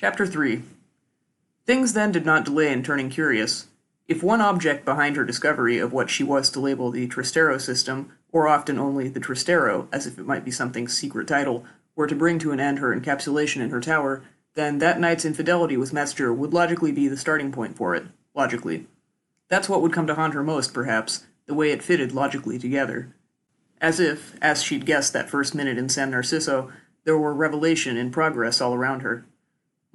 Chapter 3. Things then did not delay in turning curious. If one object behind her discovery of what she was to label the Trastero system, or often only the Trastero, as if it might be something's secret title, were to bring to an end her encapsulation in her tower, then that night's infidelity with Metzger would logically be the starting point for it. Logically. That's what would come to haunt her most, perhaps, the way it fitted logically together. As if, as she'd guessed that first minute in San Narciso, there were revelation in progress all around her.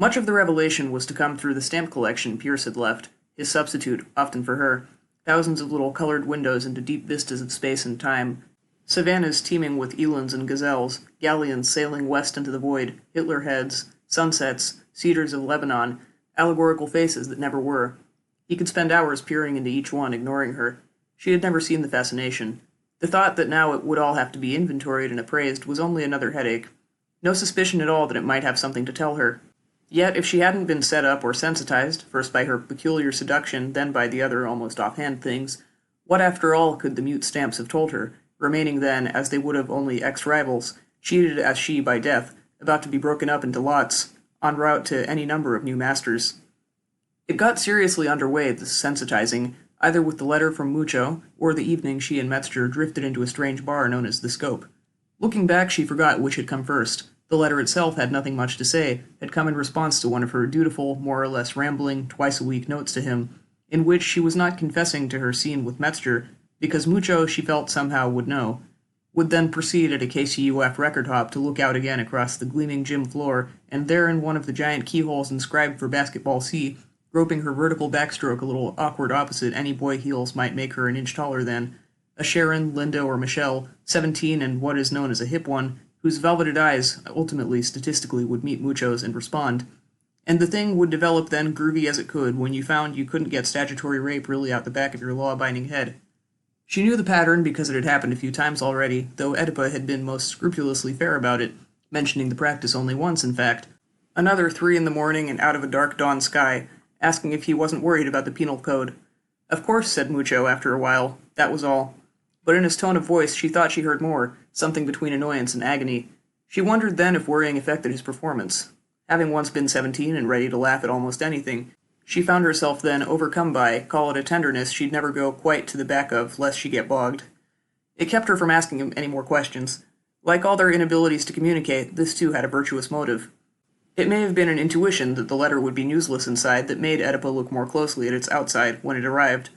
Much of the revelation was to come through the stamp collection Pierce had left, his substitute, often for her, thousands of little colored windows into deep vistas of space and time, savannas teeming with elands and gazelles, galleons sailing west into the void, Hitler heads, sunsets, cedars of Lebanon, allegorical faces that never were. He could spend hours peering into each one, ignoring her. She had never seen the fascination. The thought that now it would all have to be inventoried and appraised was only another headache. No suspicion at all that it might have something to tell her. Yet, if she hadn't been set up or sensitized, first by her peculiar seduction, then by the other almost offhand things, what after all could the mute stamps have told her, remaining then, as they would have only ex-rivals, cheated as she by death, about to be broken up into lots, en route to any number of new masters? It got seriously underway, this sensitizing, either with the letter from Mucho, or the evening she and Metzger drifted into a strange bar known as the Scope. Looking back, she forgot which had come first. The letter itself had nothing much to say, had come in response to one of her dutiful, more or less rambling, twice-a-week notes to him, in which she was not confessing to her scene with Metzger, because Mucho, she felt somehow, would know, would then proceed at a KCUF record hop to look out again across the gleaming gym floor, and there in one of the giant keyholes inscribed for Basketball C, groping her vertical backstroke a little awkward opposite any boy heels might make her an inch taller than, a Sharon, Linda, or Michelle, 17 and what is known as a hip one, whose velveted eyes, ultimately, statistically, would meet Mucho's and respond. And the thing would develop then groovy as it could when you found you couldn't get statutory rape really out the back of your law-abiding head. She knew the pattern because it had happened a few times already, though Oedipa had been most scrupulously fair about it, mentioning the practice only once, in fact. Another 3 in the morning and out of a dark dawn sky, asking if he wasn't worried about the penal code. Of course, said Mucho after a while. That was all. But in his tone of voice she thought she heard more, something between annoyance and agony. She wondered then if worrying affected his performance. Having once been 17 and ready to laugh at almost anything, she found herself then overcome by, call it a tenderness she'd never go quite to the back of, lest she get bogged. It kept her from asking him any more questions. Like all their inabilities to communicate, this too had a virtuous motive. It may have been an intuition that the letter would be newsless inside that made Oedipa look more closely at its outside when it arrived.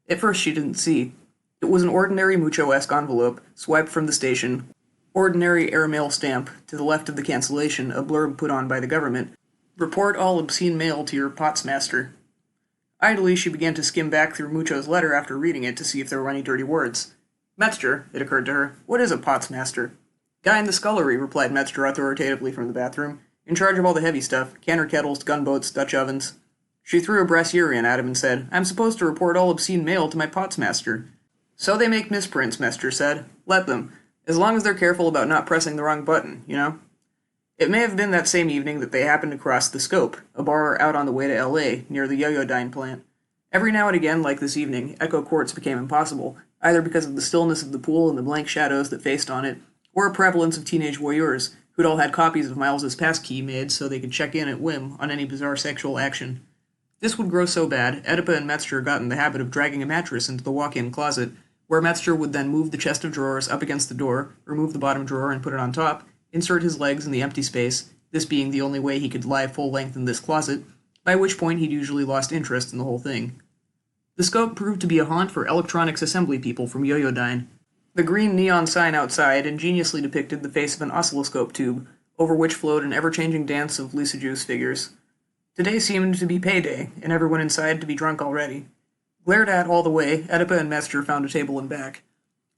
At first she didn't see. It was an ordinary Mucho-esque envelope, swiped from the station, ordinary airmail stamp, to the left of the cancellation, a blurb put on by the government. Report all obscene mail to your potsmaster. Idly she began to skim back through Mucho's letter after reading it to see if there were any dirty words. Metzger, it occurred to her. What is a potsmaster? Guy in the scullery, replied Metzger authoritatively from the bathroom. In charge of all the heavy stuff, canner kettles, gunboats, Dutch ovens. She threw a brassiere in at him and said, I'm supposed to report all obscene mail to my potsmaster. So they make misprints, Metzger said. Let them. As long as they're careful about not pressing the wrong button, you know? It may have been that same evening that they happened to cross the Scope, a bar out on the way to L.A., near the Yoyodyne plant. Every now and again, like this evening, Echo Courts became impossible, either because of the stillness of the pool and the blank shadows that faced on it, or a prevalence of teenage voyeurs, who'd all had copies of Miles's passkey made so they could check in at whim on any bizarre sexual action. This would grow so bad, Oedipa and Metzger got in the habit of dragging a mattress into the walk-in closet, where Metzger would then move the chest of drawers up against the door, remove the bottom drawer and put it on top, insert his legs in the empty space, this being the only way he could lie full length in this closet, by which point he'd usually lost interest in the whole thing. The Scope proved to be a haunt for electronics assembly people from Yoyodyne. The green neon sign outside ingeniously depicted the face of an oscilloscope tube, over which flowed an ever-changing dance of Lysijuice figures. Today seemed to be payday, and everyone inside to be drunk already. Glared at all the way, Oedipa and Metzger found a table and back.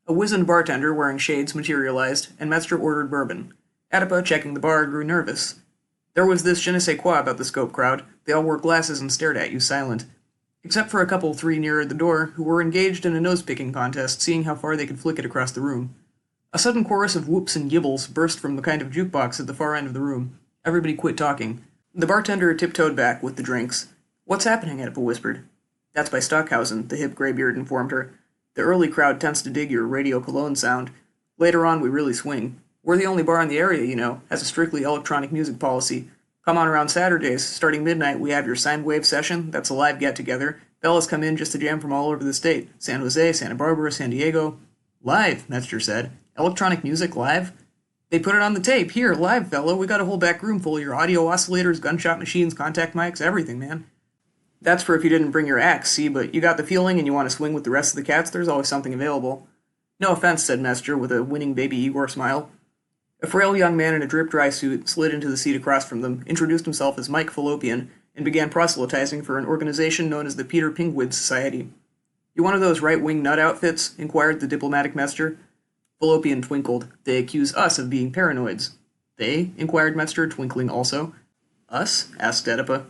A wizened bartender wearing shades materialized, and Metzger ordered bourbon. Oedipa, checking the bar, grew nervous. There was this je ne sais quoi about the Scope crowd. They all wore glasses and stared at you silent. Except for a couple 3 nearer the door, who were engaged in a nose-picking contest, seeing how far they could flick it across the room. A sudden chorus of whoops and gibbles burst from the kind of jukebox at the far end of the room. Everybody quit talking. The bartender tiptoed back with the drinks. What's happening? Oedipa whispered. That's by Stockhausen, the hip graybeard informed her. The early crowd tends to dig your radio cologne sound. Later on we really swing. We're the only bar in the area, you know, has a strictly electronic music policy. Come on around Saturdays. Starting midnight, we have your sine wave session. That's a live get-together. Fellas come in just to jam from all over the state. San Jose, Santa Barbara, San Diego. Live, Metzger said. Electronic music live? They put it on the tape. Here, live, fella. We got a whole back room full of your audio oscillators, gunshot machines, contact mics, everything, man. That's for if you didn't bring your axe, see, but you got the feeling and you want to swing with the rest of the cats, there's always something available. No offense, said Metzger with a winning baby Igor smile. A frail young man in a drip-dry suit slid into the seat across from them, introduced himself as Mike Fallopian, and began proselytizing for an organization known as the Peter Pingwid Society. You one of those right-wing nut outfits? Inquired the diplomatic Metzger. Fallopian twinkled. They accuse us of being paranoids. They? Inquired Metzger, twinkling also. Us? Asked Oedipa.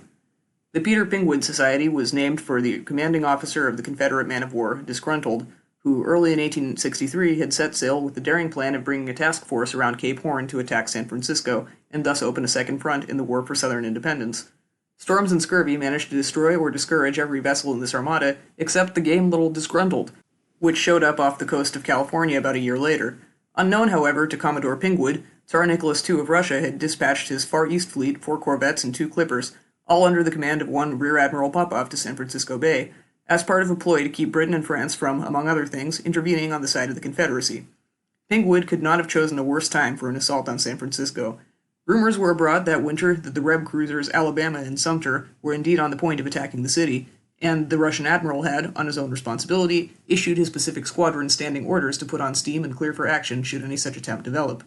The Peter Pingwid Society was named for the commanding officer of the Confederate man-of-war, Disgruntled, who early in 1863 had set sail with the daring plan of bringing a task force around Cape Horn to attack San Francisco, and thus open a second front in the War for Southern Independence. Storms and scurvy managed to destroy or discourage every vessel in this armada, except the game little Disgruntled, which showed up off the coast of California about a year later. Unknown, however, to Commodore Pingwid, Tsar Nicholas II of Russia had dispatched his Far East fleet, 4 corvettes and 2 clippers, all under the command of one Rear Admiral Popov to San Francisco Bay, as part of a ploy to keep Britain and France from, among other things, intervening on the side of the Confederacy. Pingwid could not have chosen a worse time for an assault on San Francisco. Rumors were abroad that winter that the Reb cruisers Alabama and Sumter were indeed on the point of attacking the city, and the Russian admiral had, on his own responsibility, issued his Pacific Squadron standing orders to put on steam and clear for action should any such attempt develop.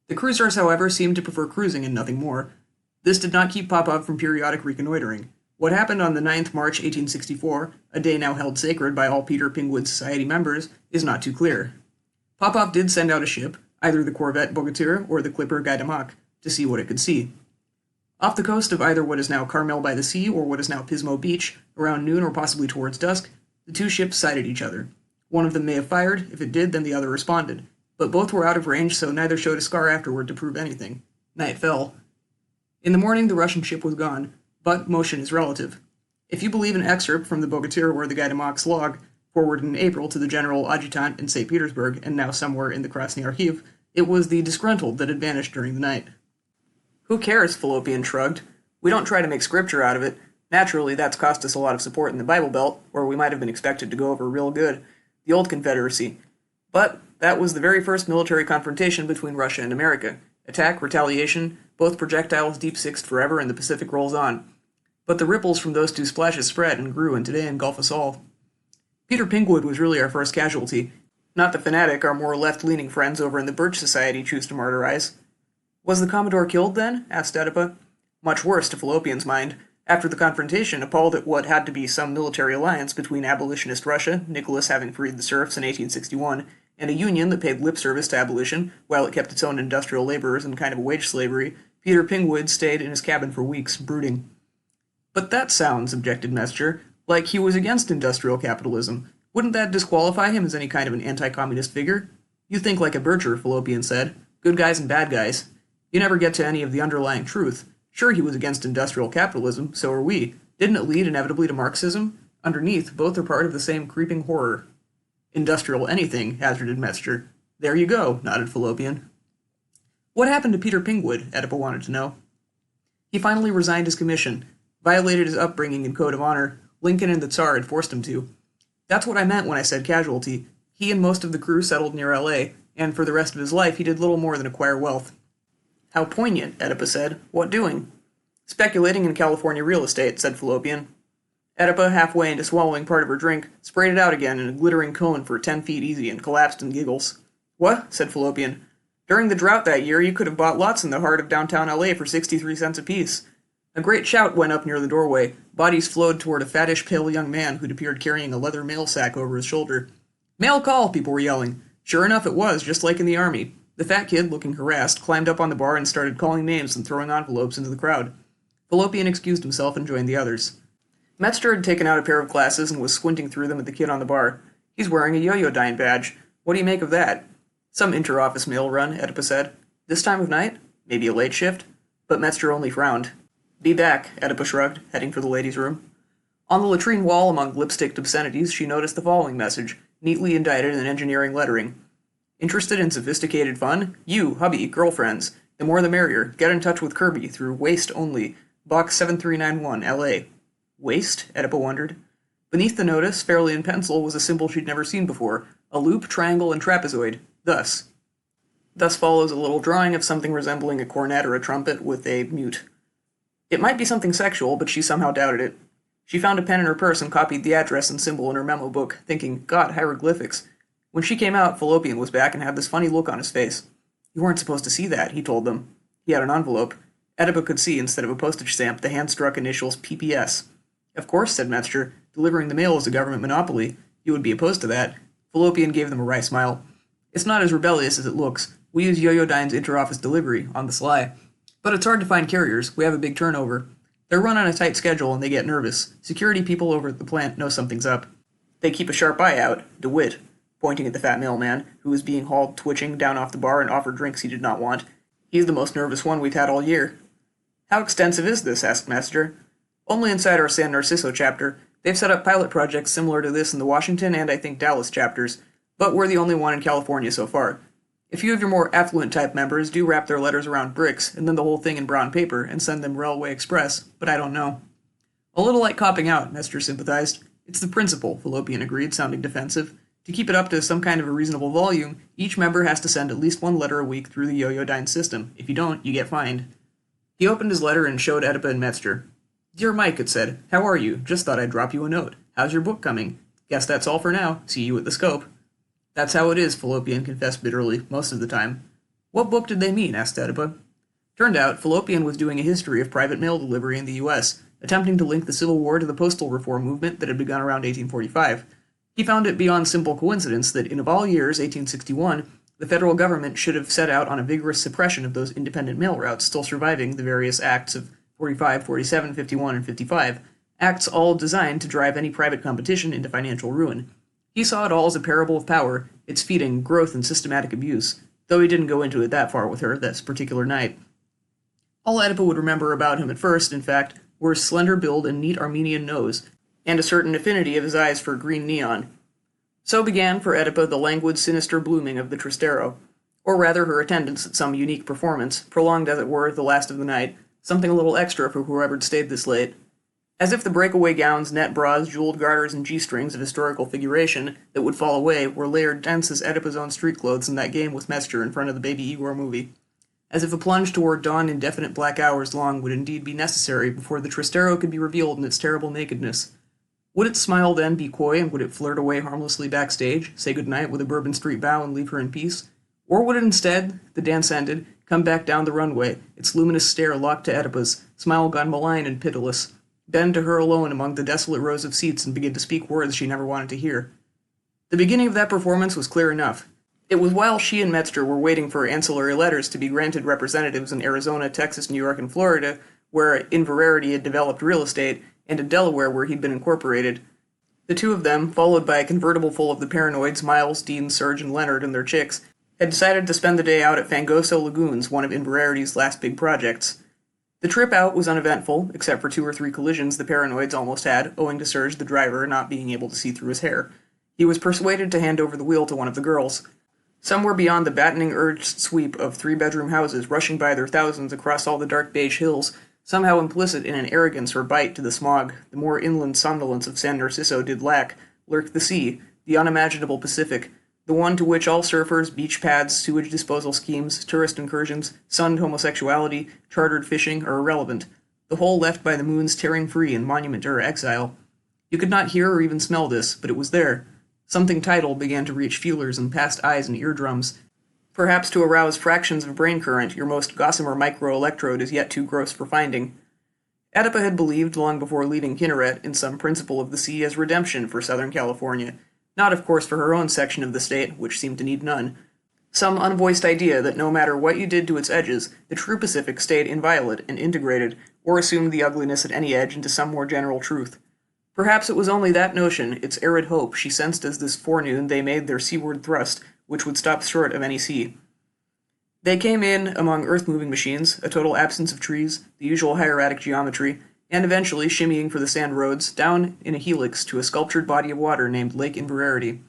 The cruisers, however, seemed to prefer cruising and nothing more. This did not keep Popov from periodic reconnoitering. What happened on the 9th March 1864, a day now held sacred by all Peter Pingwid Society members, is not too clear. Popov did send out a ship, either the corvette Bogatyr or the clipper Gaidamak, to see what it could see. Off the coast of either what is now Carmel by the Sea or what is now Pismo Beach, around noon or possibly towards dusk, the two ships sighted each other. One of them may have fired. If it did, then the other responded. But both were out of range, so neither showed a scar afterward to prove anything. Night fell. In the morning, the Russian ship was gone, but motion is relative. If you believe an excerpt from the Bogatyr or the Gaidamak's log, forwarded in April to the General Adjutant in St. Petersburg and now somewhere in the Krasny Archiv, it was the Disgruntled that had vanished during the night. Who cares? Fallopian shrugged. We don't try to make scripture out of it. Naturally, that's cost us a lot of support in the Bible Belt, where we might have been expected to go over real good, the old Confederacy. But that was the very first military confrontation between Russia and America. Attack, retaliation, both projectiles deep-sixed forever, and the Pacific rolls on. But the ripples from those two splashes spread and grew and today engulf us all. Peter Pingwid was really our first casualty, not the fanatic our more left-leaning friends over in the Birch Society choose to martyrize. Was the Commodore killed then? Asked Oedipa. Much worse to Fallopian's mind. After the confrontation, appalled at what had to be some military alliance between abolitionist Russia, Nicholas having freed the serfs in 1861, and a union that paid lip service to abolition, while it kept its own industrial laborers in kind of a wage slavery, Peter Pingwid stayed in his cabin for weeks, brooding. But that sounds, objected Metzger, like he was against industrial capitalism. Wouldn't that disqualify him as any kind of an anti-communist figure? You think like a Bircher, Fallopian said. Good guys and bad guys. You never get to any of the underlying truth. Sure, he was against industrial capitalism, so are we. Didn't it lead inevitably to Marxism? Underneath, both are part of the same creeping horror. Industrial anything, hazarded Metzger. There you go, nodded Fallopian. What happened to Peter Pingwid? Oedipa wanted to know. He finally resigned his commission, violated his upbringing and code of honor. Lincoln and the Tsar had forced him to. That's what I meant when I said casualty. He and most of the crew settled near L.A., and for the rest of his life he did little more than acquire wealth. How poignant, Oedipa said. What doing? Speculating in California real estate, said Fallopian. Oedipa, halfway into swallowing part of her drink, sprayed it out again in a glittering cone for 10 feet easy and collapsed in giggles. What? Said Fallopian. During the drought that year, you could have bought lots in the heart of downtown L.A. for 63 cents apiece. A great shout went up near the doorway. Bodies flowed toward a fattish, pale young man who'd appeared carrying a leather mail sack over his shoulder. Mail call, people were yelling. Sure enough, it was, just like in the army. The fat kid, looking harassed, climbed up on the bar and started calling names and throwing envelopes into the crowd. Fallopian excused himself and joined the others. Metzger had taken out a pair of glasses and was squinting through them at the kid on the bar. He's wearing a yo-yo dine badge. What do you make of that? Some inter-office mail run, Oedipa said. This time of night? Maybe a late shift? But Metzger only frowned. Be back, Oedipa shrugged, heading for the ladies' room. On the latrine wall among lipsticked obscenities, she noticed the following message, neatly indicted in engineering lettering. Interested in sophisticated fun? You, hubby, girlfriends. The more the merrier. Get in touch with Kirby through Waste Only, Box 7391, LA. Waste? Oedipa wondered. Beneath the notice, fairly in pencil, was a symbol she'd never seen before, a loop, triangle, and trapezoid. Thus. Thus follows a little drawing of something resembling a cornet or a trumpet with a mute. It might be something sexual, but she somehow doubted it. She found a pen in her purse and copied the address and symbol in her memo book, thinking, God, hieroglyphics. When she came out, Fallopian was back and had this funny look on his face. You weren't supposed to see that, he told them. He had an envelope. Oedipa could see, instead of a postage stamp, the hand-struck initials PPS. Of course, said Metzger. Delivering the mail is a government monopoly. You would be opposed to that. Fallopian gave them a wry smile. It's not as rebellious as it looks. We use Yoyodyne's inter-office delivery, on the sly. But it's hard to find carriers. We have a big turnover. They're run on a tight schedule and they get nervous. Security people over at the plant know something's up. They keep a sharp eye out. DeWitt, pointing at the fat mailman, who was being hauled twitching down off the bar and offered drinks he did not want. He's the most nervous one we've had all year. How extensive is this? Asked Metzger. Only inside our San Narciso chapter. They've set up pilot projects similar to this in the Washington and I think Dallas chapters, but we're the only one in California so far. A few of your more affluent type members do wrap their letters around bricks and then the whole thing in brown paper and send them Railway Express, but I don't know. A little like copping out, Metzger sympathized. It's the principle, Fallopian agreed, sounding defensive. To keep it up to some kind of a reasonable volume, each member has to send at least one letter a week through the Yoyodyne system. If you don't, you get fined. He opened his letter and showed Oedipa and Metzger. Dear Mike, it said, how are you? Just thought I'd drop you a note. How's your book coming? Guess that's all for now. See you at the Scope. That's how it is, Fallopian confessed bitterly, most of the time. What book did they mean? Asked Oedipa. Turned out, Fallopian was doing a history of private mail delivery in the U.S., attempting to link the Civil War to the postal reform movement that had begun around 1845. He found it beyond simple coincidence that in of all years, 1861, the federal government should have set out on a vigorous suppression of those independent mail routes still surviving the various acts of 45, 47, 51, and 55, acts all designed to drive any private competition into financial ruin. He saw it all as a parable of power, its feeding, growth, and systematic abuse, though he didn't go into it that far with her this particular night. All Oedipa would remember about him at first, in fact, were his slender build and neat Armenian nose, and a certain affinity of his eyes for green neon. So began for Oedipa the languid, sinister blooming of the Trastero, or rather her attendance at some unique performance, prolonged as it were the last of the night, something a little extra for whoever'd stayed this late. As if the breakaway gowns, net bras, jeweled garters, and G-strings of historical figuration that would fall away were layered dense as Oedipa's own street clothes in that game with Metzger in front of the Baby Igor movie. As if a plunge toward dawn indefinite black hours long would indeed be necessary before the Trastero could be revealed in its terrible nakedness. Would its smile then be coy, and would it flirt away harmlessly backstage, say goodnight with a Bourbon Street bow and leave her in peace? Or would it instead, the dance ended, come back down the runway, its luminous stare locked to Oedipa's, smile gone malign and pitiless, bend to her alone among the desolate rows of seats and begin to speak words she never wanted to hear? The beginning of that performance was clear enough. It was while she and Metzger were waiting for ancillary letters to be granted representatives in Arizona, Texas, New York, and Florida, where in Verarity had developed real estate, and in Delaware where he'd been incorporated. The two of them, followed by a convertible full of the paranoids Miles, Dean, Serge, and Leonard and their chicks, had decided to spend the day out at Fangoso Lagoons, one of Inverarity's last big projects. The trip out was uneventful, except for 2 or 3 collisions the paranoids almost had, owing to Serge the driver not being able to see through his hair. He was persuaded to hand over the wheel to one of the girls. Somewhere beyond the battening urged sweep of 3-bedroom houses rushing by their thousands across all the dark beige hills, somehow implicit in an arrogance or bite to the smog the more inland somnolence of San Narciso did lack, lurked the sea, the unimaginable Pacific, the one to which all surfers, beach pads, sewage disposal schemes, tourist incursions, sunned homosexuality, chartered fishing are irrelevant, the whole left by the moon's tearing free in monument to her exile. You could not hear or even smell this, but it was there. Something tidal began to reach feelers and past eyes and eardrums, perhaps to arouse fractions of brain current your most gossamer microelectrode is yet too gross for finding. Oedipa had believed long before leaving Kinneret in some principle of the sea as redemption for Southern California, not of course for her own section of the state, which seemed to need none. Some unvoiced idea that no matter what you did to its edges, the true Pacific stayed inviolate and integrated, or assumed the ugliness at any edge into some more general truth. Perhaps it was only that notion, its arid hope, she sensed as this forenoon they made their seaward thrust, which would stop short of any sea. They came in among earth-moving machines, a total absence of trees, the usual hieratic geometry, and eventually, shimmying for the sand roads, down in a helix to a sculptured body of water named Lake Inverarity.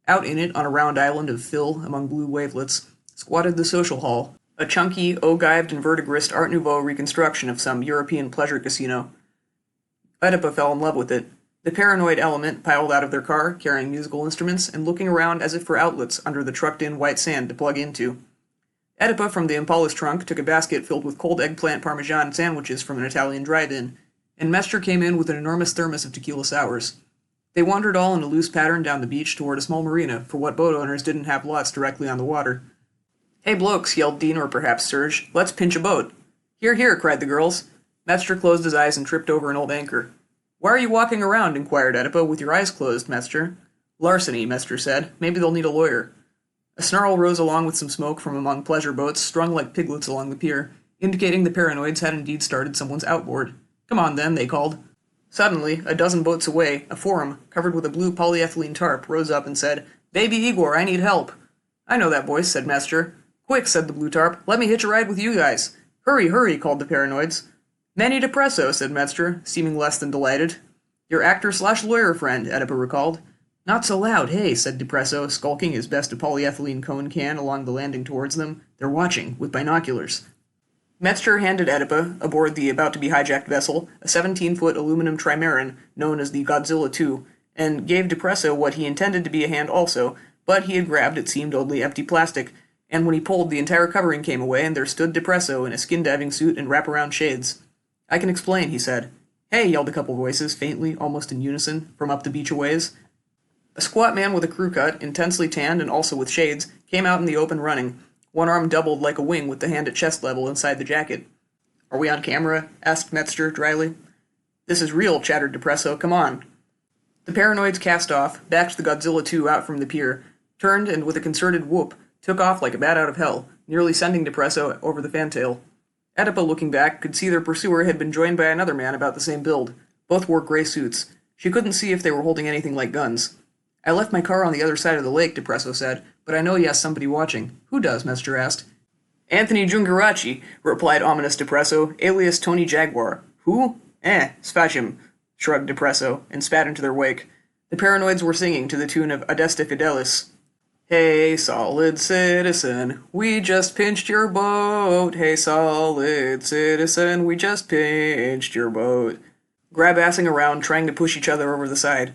Out in it, on a round island of fill among blue wavelets, squatted the social hall, a chunky, ogived, and vertigrist Art Nouveau reconstruction of some European pleasure casino. Oedipa fell in love with it. The paranoid element piled out of their car, carrying musical instruments, and looking around as if for outlets under the trucked-in white sand to plug into. Oedipa from the Impala's trunk took a basket filled with cold eggplant parmesan sandwiches from an Italian drive-in, and Mestre came in with an enormous thermos of tequila sours. They wandered all in a loose pattern down the beach toward a small marina, for what boat owners didn't have lots directly on the water. "Hey, blokes," yelled Dean, or perhaps Serge, "let's pinch a boat." "Here, here," cried the girls. Mestre closed his eyes and tripped over an old anchor. "Why are you walking around?" inquired Oedipa, "with your eyes closed, Mestre?" "Larceny," Mestre said. "Maybe they'll need a lawyer." A snarl rose along with some smoke from among pleasure boats strung like piglets along the pier, indicating the paranoids had indeed started someone's outboard. "Come on, then," they called. Suddenly, a dozen boats away, a forum, covered with a blue polyethylene tarp, rose up and said, "Baby Igor, I need help." "I know that voice," said Mestre. "Quick," said the blue tarp, "let me hitch a ride with you guys." "Hurry, hurry," called the paranoids. "Manny Depresso," said Mestre, seeming less than delighted. "Your actor/lawyer friend," Oedipa recalled. "Not so loud, hey," said Depresso, skulking his best of polyethylene cone can along the landing towards them. "They're watching, with binoculars." Mestre handed Oedipa, aboard the about-to-be-hijacked vessel, a 17-foot aluminum trimaran known as the Godzilla II, and gave Depresso what he intended to be a hand also, but he had grabbed, it seemed, only empty plastic, and when he pulled, the entire covering came away, and there stood Depresso in a skin-diving suit and wraparound shades. "I can explain," he said. "Hey," yelled a couple voices, faintly, almost in unison, from up the beach a ways. A squat man with a crew cut, intensely tanned and also with shades, came out in the open running, one arm doubled like a wing with the hand at chest level inside the jacket. "Are we on camera?" asked Mestre dryly. "This is real," chattered Depresso. "Come on." The paranoids cast off, backed the Godzilla II out from the pier, turned and with a concerted whoop, took off like a bat out of hell, nearly sending Depresso over the fantail. Oedipa, looking back, could see their pursuer had been joined by another man about the same build. Both wore gray suits. She couldn't see if they were holding anything like guns. "I left my car on the other side of the lake," Depresso said, "but I know he has somebody watching." "Who does?" Mestre asked. "Anthony Giungarachi," replied ominous Depresso, alias Tony Jaguar. "Who? Sfacim," shrugged Depresso, and spat into their wake. The paranoids were singing to the tune of Adeste Fidelis. "Hey, solid citizen, we just pinched your boat. Hey, solid citizen, we just pinched your boat." Grab-assing around, trying to push each other over the side.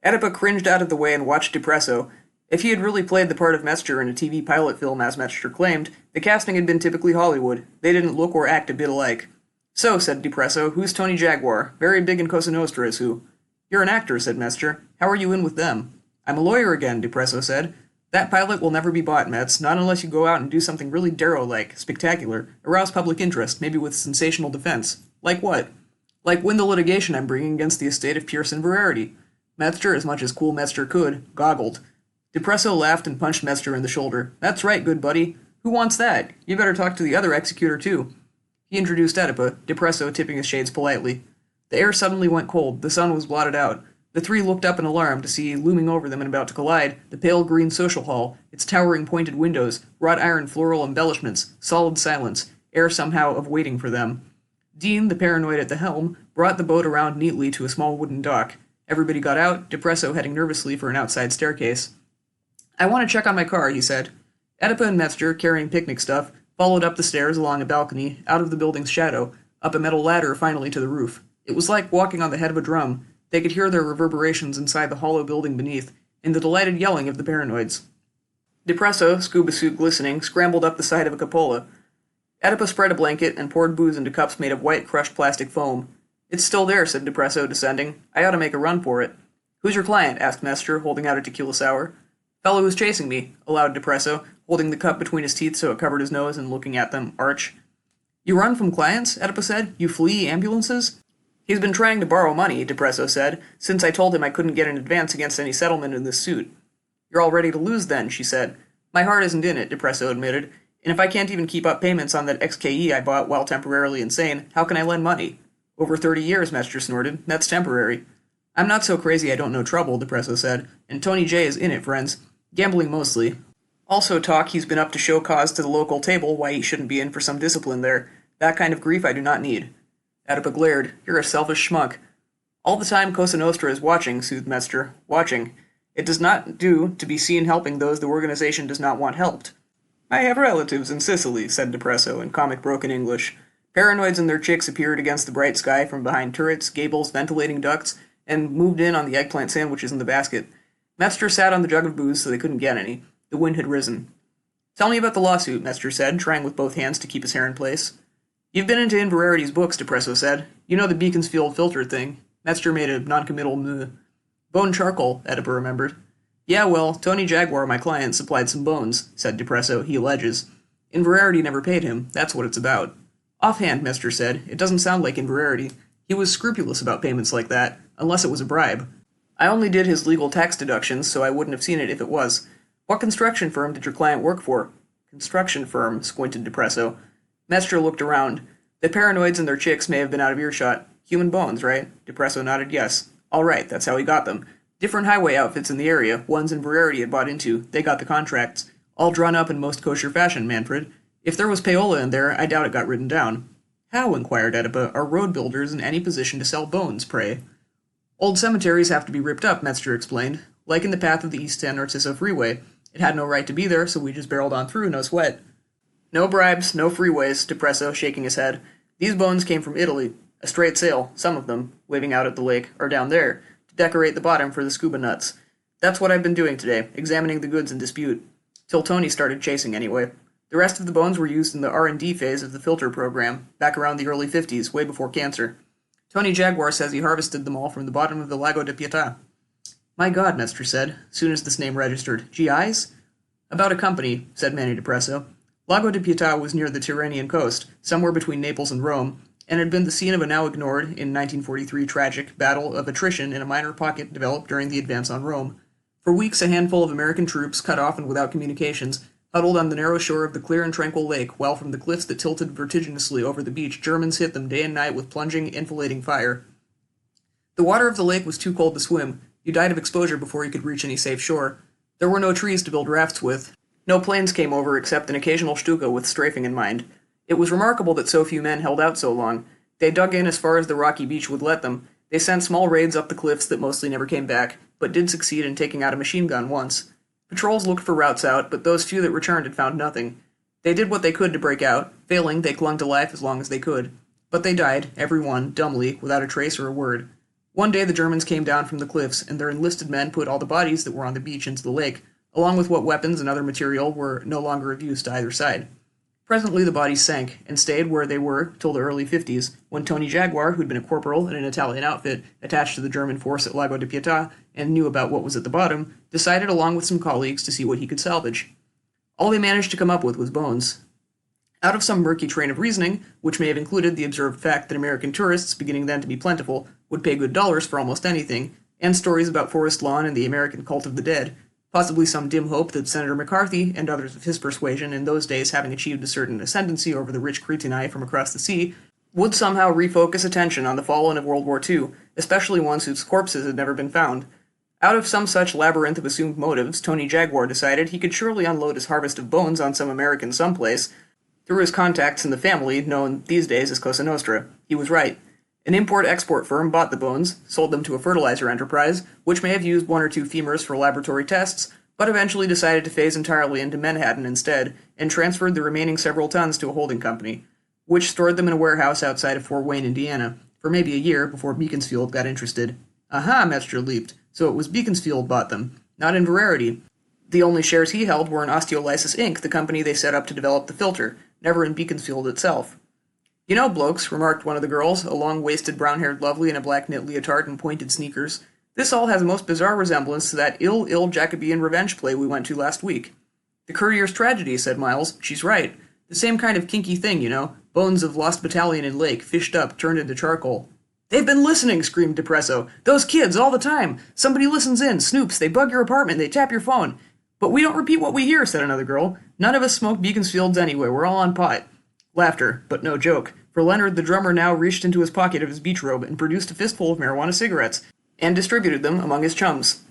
Oedipa cringed out of the way and watched Depresso. If he had really played the part of Mestre in a TV pilot film, as Mestre claimed, the casting had been typically Hollywood. They didn't look or act a bit alike. "So," said Depresso, "who's Tony Jaguar? Very big in Cosa Nostra, is who?" "You're an actor," said Mestre. "How are you in with them?" "I'm a lawyer again," Depresso said. "That pilot will never be bought, Metz, not unless you go out and do something really Darrow-like, spectacular, arouse public interest, maybe with sensational defense." "Like what?" "Like win the litigation I'm bringing against the estate of Pearson Verarity." Mestre, as much as cool Mestre could, goggled. Depresso laughed and punched Mestre in the shoulder. "That's right, good buddy. Who wants that? You better talk to the other executor, too." He introduced Oedipa, Depresso tipping his shades politely. The air suddenly went cold. The sun was blotted out. The three looked up in alarm to see, looming over them and about to collide, the pale green social hall, its towering pointed windows, wrought iron floral embellishments, solid silence, air somehow of waiting for them. Dean, the paranoid at the helm, brought the boat around neatly to a small wooden dock. Everybody got out, Depresso heading nervously for an outside staircase. "I want to check on my car," he said. Oedipa and Mestre, carrying picnic stuff, followed up the stairs along a balcony, out of the building's shadow, up a metal ladder finally to the roof. It was like walking on the head of a drum. They could hear their reverberations inside the hollow building beneath, and the delighted yelling of the paranoids. Depresso, scuba suit glistening, scrambled up the side of a cupola. Oedipa spread a blanket and poured booze into cups made of white crushed plastic foam. "It's still there," said Depresso, descending. "I ought to make a run for it." "Who's your client?" asked Mestre, holding out a tequila sour. "Fellow who's chasing me," allowed Depresso, holding the cup between his teeth so it covered his nose and looking at them, arch. "You run from clients?" Oedipa said. "You flee ambulances?" "He's been trying to borrow money," Depresso said, "since I told him I couldn't get an advance against any settlement in this suit." "You're all ready to lose then," she said. "My heart isn't in it," Depresso admitted, "and if I can't even keep up payments on that XKE I bought while temporarily insane, how can I lend money?" "Over 30 years, Mestre snorted. "That's temporary." "I'm not so crazy I don't know trouble," Depresso said, "and Tony J is in it, friends. Gambling mostly. Also talk he's been up to show cause to the local table why he shouldn't be in for some discipline there. That kind of grief I do not need." Oedipa glared. "You're a selfish schmuck." "All the time Cosa Nostra is watching," soothed Mestre. "Watching. It does not do to be seen helping those the organization does not want helped." I have relatives in Sicily, said Depresso in comic broken English. Paranoids and their chicks appeared against the bright sky from behind turrets, gables, ventilating ducts, and moved in on the eggplant sandwiches in the basket. Metzger sat on the jug of booze so they couldn't get any. The wind had risen. Tell me about the lawsuit, Metzger said, trying with both hands to keep his hair in place. You've been into Inverarity's books, Depresso said. You know the Beaconsfield filter thing. Metzger made a noncommittal meh. Bone charcoal, Oediper remembered. Yeah, well, Tony Jaguar, my client, supplied some bones, said Depresso, he alleges. Inverarity never paid him, that's what it's about. Offhand, Metzger said, it doesn't sound like Inverarity. He was scrupulous about payments like that, unless it was a bribe. I only did his legal tax deductions, so I wouldn't have seen it if it was. What construction firm did your client work for? Construction firm, squinted Depresso. Metzger looked around. The paranoids and their chicks may have been out of earshot. Human bones, right? Depresso nodded yes. All right, that's how he got them. Different highway outfits in the area, ones Inverarity had bought into. They got the contracts. All drawn up in most kosher fashion, Manfred. If there was payola in there, I doubt it got written down. How, inquired Oedipa, are road builders in any position to sell bones, pray? Old cemeteries have to be ripped up, Metzger explained. Like in the path of the East San Narciso Freeway. It had no right to be there, so we just barreled on through, no sweat. No bribes, no freeways, Depresso, shaking his head. These bones came from Italy. A straight sale, some of them, waving out at the lake, are down there, to decorate the bottom for the scuba nuts. That's what I've been doing today, examining the goods in dispute. Till Tony started chasing, anyway. The rest of the bones were used in the R&D phase of the filter program, back around the early 50s, way before cancer. Tony Jaguar says he harvested them all from the bottom of the Lago di Pietà. My God, Metzger said, soon as this name registered. GIs? About a company, said Manny Depresso. Lago di Pietà was near the Tyrrhenian coast, somewhere between Naples and Rome, and had been the scene of a now ignored, in 1943 tragic, battle of attrition in a minor pocket developed during the advance on Rome. For weeks a handful of American troops, cut off and without communications, huddled on the narrow shore of the clear and tranquil lake, while from the cliffs that tilted vertiginously over the beach Germans hit them day and night with plunging, enfilading fire. The water of the lake was too cold to swim. You died of exposure before you could reach any safe shore. There were no trees to build rafts with. No planes came over except an occasional Stuka with strafing in mind. It was remarkable that so few men held out so long. They dug in as far as the rocky beach would let them. They sent small raids up the cliffs that mostly never came back, but did succeed in taking out a machine gun once. Patrols looked for routes out, but those few that returned had found nothing. They did what they could to break out. Failing, they clung to life as long as they could. But they died, every one, dumbly, without a trace or a word. One day the Germans came down from the cliffs, and their enlisted men put all the bodies that were on the beach into the lake, along with what weapons and other material were no longer of use to either side. Presently the bodies sank, and stayed where they were till the early 50s, when Tony Jaguar, who'd been a corporal in an Italian outfit attached to the German force at Lago di Pietà and knew about what was at the bottom, decided along with some colleagues to see what he could salvage. All they managed to come up with was bones. Out of some murky train of reasoning, which may have included the observed fact that American tourists, beginning then to be plentiful, would pay good dollars for almost anything, and stories about forest lawn and the American cult of the dead, possibly some dim hope that Senator McCarthy and others of his persuasion, in those days having achieved a certain ascendancy over the rich Cretinai from across the sea, would somehow refocus attention on the fallen of World War II, especially ones whose corpses had never been found. Out of some such labyrinth of assumed motives, Tony Jaguar decided he could surely unload his harvest of bones on some American someplace, through his contacts in the family, known these days as Cosa Nostra. He was right. An import-export firm bought the bones, sold them to a fertilizer enterprise, which may have used one or two femurs for laboratory tests, but eventually decided to phase entirely into Manhattan instead, and transferred the remaining several tons to a holding company, which stored them in a warehouse outside of Fort Wayne, Indiana, for maybe a year before Beaconsfield got interested. Aha, Metzger leaped. So it was Beaconsfield bought them, not Inverarity. The only shares he held were in Osteolysis Inc., the company they set up to develop the filter, never in Beaconsfield itself. You know, blokes, remarked one of the girls, a long-waisted, brown-haired lovely in a black knit leotard and pointed sneakers, this all has a most bizarre resemblance to that ill Jacobean revenge play we went to last week. The Courier's Tragedy, said Miles. She's right. The same kind of kinky thing, you know. Bones of lost battalion in lake, fished up, turned into charcoal. They've been listening, screamed Depresso. Those kids, all the time. Somebody listens in, snoops, they bug your apartment, they tap your phone. But we don't repeat what we hear, said another girl. None of us smoke Beaconsfields anyway, we're all on pot. Laughter, but no joke, for Leonard the drummer now reached into his pocket of his beach robe and produced a fistful of marijuana cigarettes, and distributed them among his chums.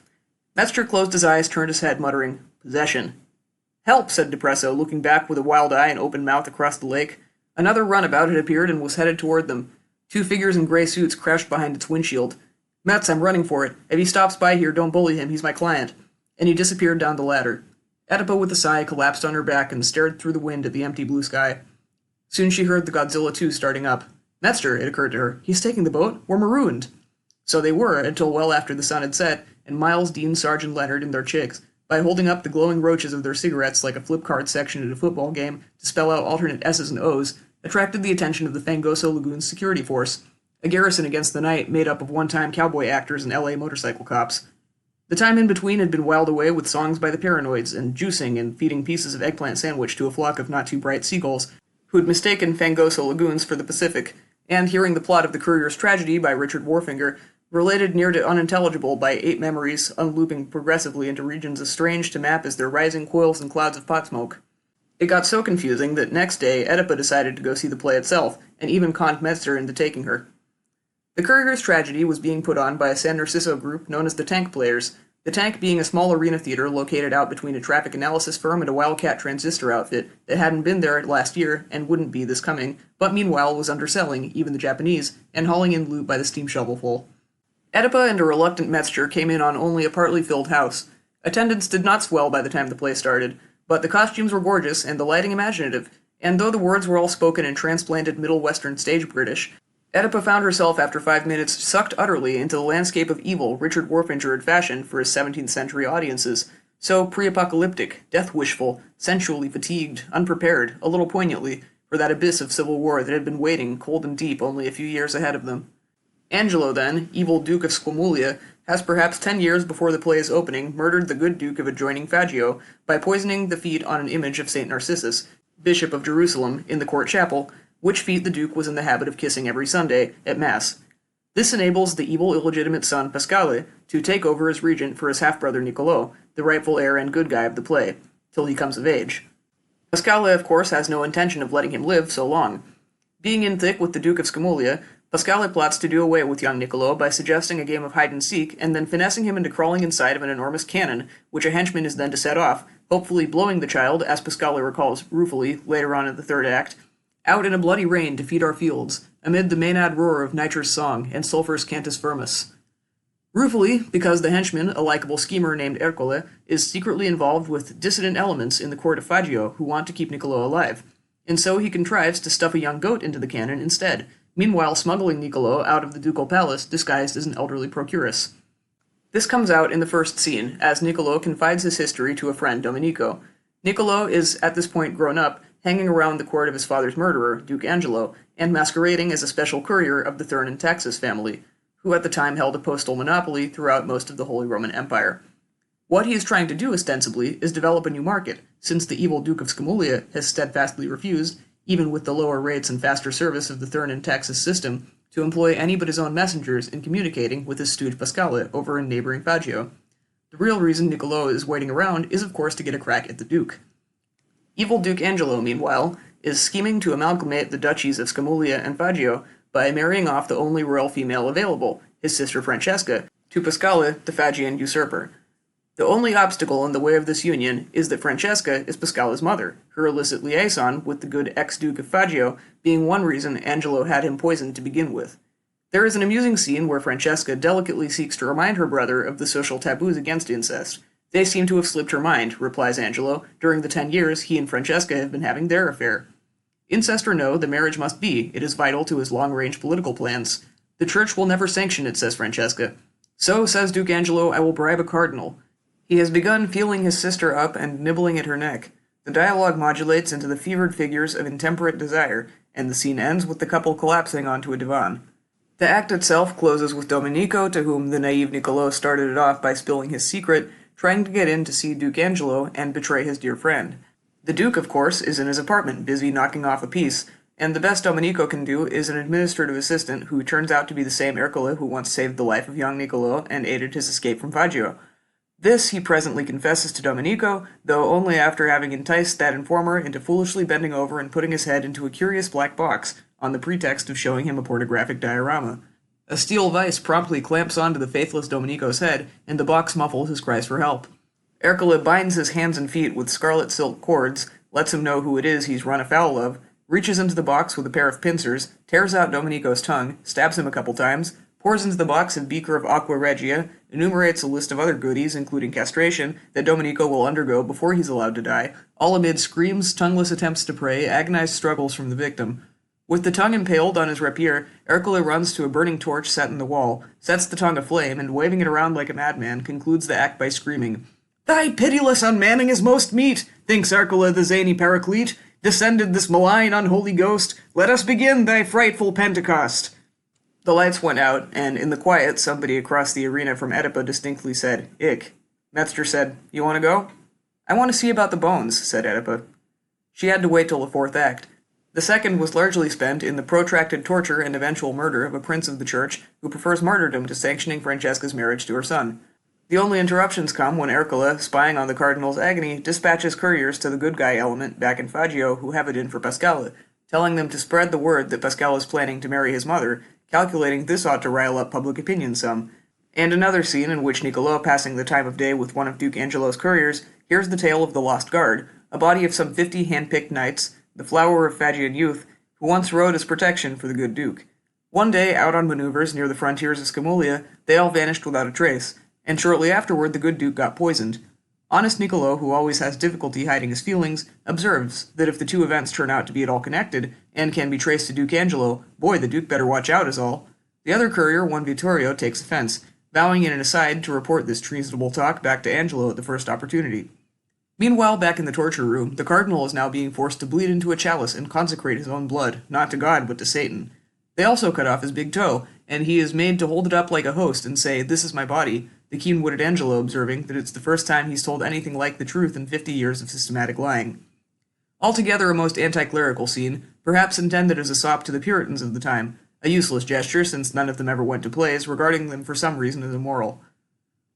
Metzger closed his eyes, turned his head, muttering, Possession. Help, said Depresso, looking back with a wild eye and open mouth across the lake. Another runabout had appeared and was headed toward them. Two figures in gray suits crouched behind its windshield. Metz, I'm running for it. If he stops by here, don't bully him, he's my client. And he disappeared down the ladder. Oedipa with a sigh collapsed on her back and stared through the wind at the empty blue sky. Soon she heard the Godzilla 2 starting up. Metzger, it occurred to her. He's taking the boat. We're marooned. So they were, until well after the sun had set, and Miles, Dean, Sergeant Leonard, and their chicks, by holding up the glowing roaches of their cigarettes like a flip card section at a football game to spell out alternate S's and O's, attracted the attention of the Fangoso Lagoon's security force, a garrison against the night made up of one-time cowboy actors and LA motorcycle cops. The time in between had been whiled away with songs by the Paranoids and juicing and feeding pieces of eggplant sandwich to a flock of not-too-bright seagulls who had mistaken Fangoso Lagoons for the Pacific, and hearing the plot of The Courier's Tragedy by Richard Warfinger, related near to unintelligible by 8 memories unlooping progressively into regions as strange to map as their rising coils and clouds of pot smoke. It got so confusing that next day Oedipa decided to go see the play itself, and even conned Metzger into taking her. The Courier's Tragedy was being put on by a San Narciso group known as the Tank Players, the Tank being a small arena theater located out between a traffic analysis firm and a Wildcat transistor outfit that hadn't been there last year and wouldn't be this coming, but meanwhile was underselling, even the Japanese, and hauling in loot by the steam shovelful. Oedipa and a reluctant Metzger came in on only a partly filled house. Attendance did not swell by the time the play started, but the costumes were gorgeous and the lighting imaginative, and though the words were all spoken in transplanted Middle Western stage British, Oedipa found herself after 5 minutes sucked utterly into the landscape of evil Richard Warfinger had fashioned for his 17th century audiences, so pre-apocalyptic, death-wishful, sensually fatigued, unprepared, a little poignantly, for that abyss of civil war that had been waiting, cold and deep, only a few years ahead of them. Angelo, then, evil Duke of Squamulia, has perhaps 10 years before the play's opening murdered the good Duke of adjoining Fagio by poisoning the feet on an image of St. Narcissus, Bishop of Jerusalem, in the court chapel, which feet the Duke was in the habit of kissing every Sunday, at Mass. This enables the evil illegitimate son Pasquale to take over as regent for his half-brother Niccolò, the rightful heir and good guy of the play, till he comes of age. Pasquale, of course, has no intention of letting him live so long. Being in thick with the Duke of Scamulia, Pasquale plots to do away with young Niccolò by suggesting a game of hide-and-seek and then finessing him into crawling inside of an enormous cannon, which a henchman is then to set off, hopefully blowing the child, as Pasquale recalls ruefully later on in the third act, out in a bloody rain to feed our fields, amid the Maenad roar of Nitr's song and Sulphur's cantus firmus. Ruefully, because the henchman, a likable schemer named Ercole, is secretly involved with dissident elements in the court of Fagio who want to keep Niccolò alive, and so he contrives to stuff a young goat into the cannon instead, meanwhile smuggling Niccolò out of the ducal palace disguised as an elderly procuress. This comes out in the first scene, as Niccolò confides his history to a friend, Domenico. Niccolò is, at this point grown up, hanging around the court of his father's murderer, Duke Angelo, and masquerading as a special courier of the Thurn and Taxis family, who at the time held a postal monopoly throughout most of the Holy Roman Empire. What he is trying to do, ostensibly, is develop a new market, since the evil Duke of Scamulia has steadfastly refused, even with the lower rates and faster service of the Thurn and Taxis system, to employ any but his own messengers in communicating with his stooge Pasquale over in neighboring Fagio. The real reason Niccolò is waiting around is, of course, to get a crack at the Duke. Evil Duke Angelo, meanwhile, is scheming to amalgamate the duchies of Scamulia and Fagio by marrying off the only royal female available, his sister Francesca, to Pasquale, the Fagian usurper. The only obstacle in the way of this union is that Francesca is Pasquale's mother, her illicit liaison with the good ex-Duke of Fagio being one reason Angelo had him poisoned to begin with. There is an amusing scene where Francesca delicately seeks to remind her brother of the social taboos against incest. They seem to have slipped her mind, replies Angelo, during the 10 years he and Francesca have been having their affair. Incest or no, the marriage must be. It is vital to his long-range political plans. The church will never sanction it, says Francesca. So, says Duke Angelo, I will bribe a cardinal. He has begun feeling his sister up and nibbling at her neck. The dialogue modulates into the fevered figures of intemperate desire, and the scene ends with the couple collapsing onto a divan. The act itself closes with Domenico, to whom the naive Niccolò started it off by spilling his secret, trying to get in to see Duke Angelo and betray his dear friend. The Duke, of course, is in his apartment, busy knocking off a piece, and the best Domenico can do is an administrative assistant who turns out to be the same Ercole who once saved the life of young Niccolò and aided his escape from Fagio. This he presently confesses to Domenico, though only after having enticed that informer into foolishly bending over and putting his head into a curious black box, on the pretext of showing him a pornographic diorama. A steel vice promptly clamps onto the faithless Domenico's head, and the box muffles his cries for help. Ercole binds his hands and feet with scarlet silk cords, lets him know who it is he's run afoul of, reaches into the box with a pair of pincers, tears out Domenico's tongue, stabs him a couple times, pours into the box a beaker of aqua regia, enumerates a list of other goodies, including castration, that Domenico will undergo before he's allowed to die, all amid screams, tongueless attempts to pray, agonized struggles from the victim. With the tongue impaled on his rapier, Ercole runs to a burning torch set in the wall, sets the tongue aflame, and waving it around like a madman, concludes the act by screaming, "Thy pitiless unmanning is most meet, thinks Ercole the zany paraclete. Descended this malign unholy ghost, let us begin thy frightful Pentecost." The lights went out, and in the quiet, somebody across the arena from Oedipa distinctly said, "Ich." Metzger said, "You want to go?" "I want to see about the bones," said Oedipa. She had to wait till the fourth act. The second was largely spent in the protracted torture and eventual murder of a prince of the church who prefers martyrdom to sanctioning Francesca's marriage to her son. The only interruptions come when Ercole, spying on the cardinal's agony, dispatches couriers to the good guy element back in Fagio who have it in for Pasquale, telling them to spread the word that Pasquale is planning to marry his mother, calculating this ought to rile up public opinion some. And another scene in which Niccolò, passing the time of day with one of Duke Angelo's couriers, hears the tale of the Lost Guard, a body of some 50 hand-picked knights, the flower of Fagian youth, who once rode as protection for the good Duke. One day, out on maneuvers near the frontiers of Scamulia, they all vanished without a trace, and shortly afterward the good Duke got poisoned. Honest Niccolò, who always has difficulty hiding his feelings, observes that if the two events turn out to be at all connected, and can be traced to Duke Angelo, boy, the Duke better watch out is all. The other courier, one Vittorio, takes offense, vowing in an aside to report this treasonable talk back to Angelo at the first opportunity. Meanwhile, back in the torture room, the cardinal is now being forced to bleed into a chalice and consecrate his own blood, not to God, but to Satan. They also cut off his big toe, and he is made to hold it up like a host and say, "This is my body," the keen-witted Angelo observing that it's the first time he's told anything like the truth in 50 years of systematic lying. Altogether a most anti-clerical scene, perhaps intended as a sop to the Puritans of the time, a useless gesture since none of them ever went to plays, regarding them for some reason as immoral.